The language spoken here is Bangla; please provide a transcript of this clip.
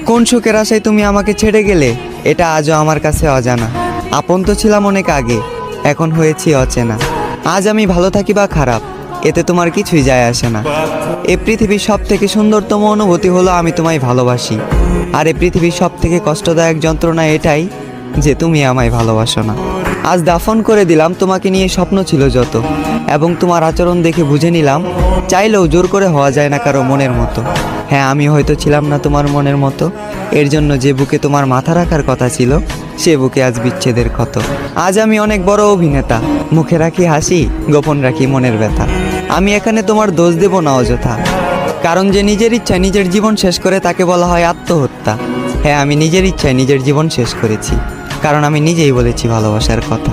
কোন সুখের আশায় তুমি আমাকে ছেড়ে গেলে, এটা আজও আমার কাছে অজানা। আপন তো ছিলাম অনেক আগে, এখন হয়েছি অচেনা। আজ আমি ভালো থাকি বা খারাপ, এতে তোমার কিছুই যায় আসে না। এই পৃথিবীর সব থেকে সুন্দরতম অনুভূতি হলো আমি তোমায় ভালোবাসি। আর এই পৃথিবীর সব থেকে কষ্টদায়ক যন্ত্রণা এটাই যে তুমি আমায় ভালোবাসো না। আজ দাফন করে দিলাম তোমাকে নিয়ে স্বপ্ন ছিল যত, এবং তোমার আচরণ দেখে বুঝে নিলাম চাইলেও জোর করে হওয়া যায় না কারো মনের মতো। হ্যাঁ, আমি হয়তো ছিলাম না তোমার মনের মতো, এর জন্য যে বুকে তোমার মাথা রাখার কথা ছিল সে বুকে আজ বিচ্ছেদের ক্ষত। আজ আমি অনেক বড় অভিনেতা, মুখে রাখি হাসি, গোপন রাখি মনের ব্যথা। আমি এখানে তোমার দোষ দেব না অযথা, কারণ যে নিজের ইচ্ছায় নিজের জীবন শেষ করে তাকে বলা হয় আত্মহত্যা। হ্যাঁ, আমি নিজের ইচ্ছায় নিজের জীবন শেষ করেছি, কারণ আমি নিজেই বলেছি ভালোবাসার কথা।